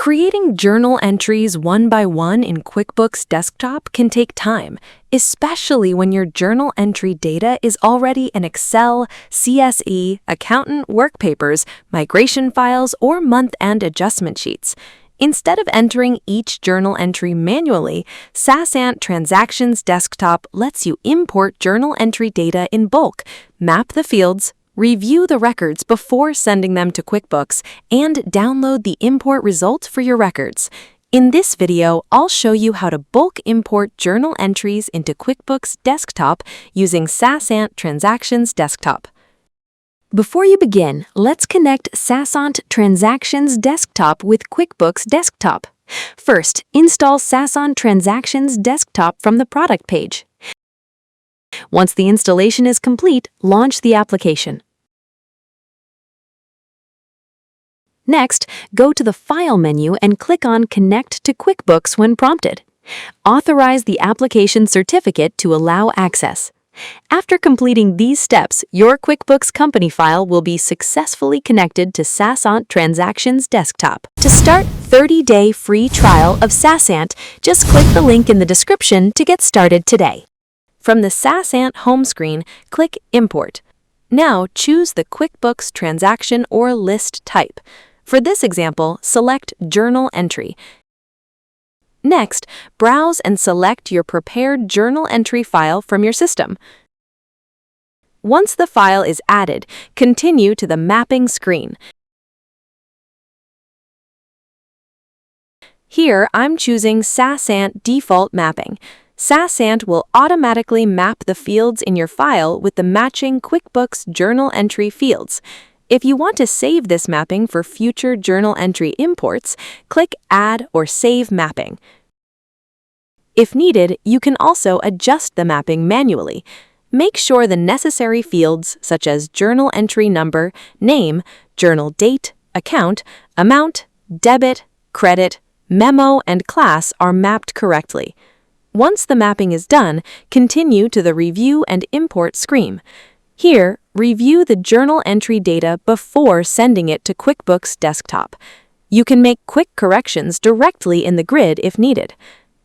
Creating journal entries one by one in QuickBooks Desktop can take time, especially when your journal entry data is already in Excel, CSV, accountant work papers, migration files, or month-end adjustment sheets. Instead of entering each journal entry manually, SaasAnt Transactions Desktop lets you import journal entry data in bulk, map the fields, review the records before sending them to QuickBooks, and download the import result for your records. In this video, I'll show you how to bulk import journal entries into QuickBooks Desktop using SaasAnt Transactions Desktop. Before you begin, let's connect SaasAnt Transactions Desktop with QuickBooks Desktop. First, install SaasAnt Transactions Desktop from the product page. Once the installation is complete, launch the application. Next, go to the File menu and click on Connect to QuickBooks when prompted. Authorize the application certificate to allow access. After completing these steps, your QuickBooks company file will be successfully connected to SaasAnt Transactions Desktop. To start 30-day free trial of SaasAnt, just click the link in the description to get started today. From the SaasAnt home screen, click Import. Now choose the QuickBooks transaction or list type. For this example, select Journal Entry. Next, browse and select your prepared journal entry file from your system. Once the file is added, continue to the Mapping screen. Here, I'm choosing SaasAnt Default Mapping. SaasAnt will automatically map the fields in your file with the matching QuickBooks journal entry fields. If you want to save this mapping for future journal entry imports, click Add or Save Mapping. If needed, you can also adjust the mapping manually. Make sure the necessary fields such as journal entry number, name, journal date, account, amount, debit, credit, memo, and class are mapped correctly. Once the mapping is done, continue to the Review and Import screen. Here, review the journal entry data before sending it to QuickBooks Desktop. You can make quick corrections directly in the grid if needed.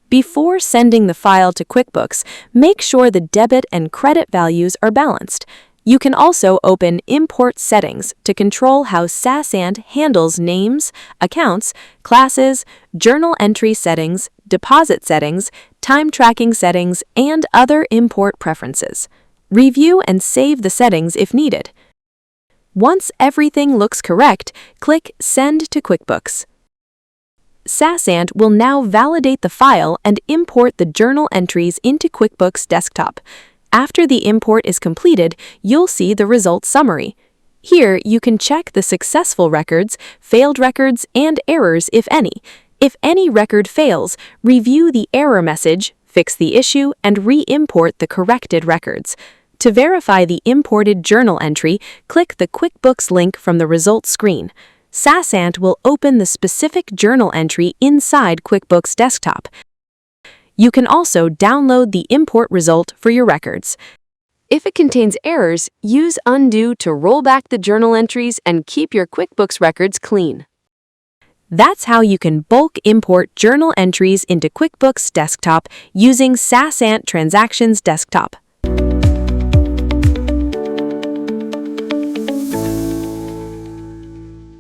Before sending the file to QuickBooks, make sure the debit and credit values are balanced. You can also open Import Settings to control how SaasAnt handles names, accounts, classes, journal entry settings, deposit settings, time tracking settings, and other import preferences. Review and save the settings if needed. Once everything looks correct, click Send to QuickBooks. SaasAnt will now validate the file and import the journal entries into QuickBooks Desktop. After the import is completed, you'll see the results summary. Here, you can check the successful records, failed records, and errors if any. If any record fails, review the error message, fix the issue, and re-import the corrected records. To verify the imported journal entry, click the QuickBooks link from the results screen. SaasAnt will open the specific journal entry inside QuickBooks Desktop. You can also download the import result for your records. If it contains errors, use Undo to roll back the journal entries and keep your QuickBooks records clean. That's how you can bulk import journal entries into QuickBooks Desktop using SaasAnt Transactions Desktop.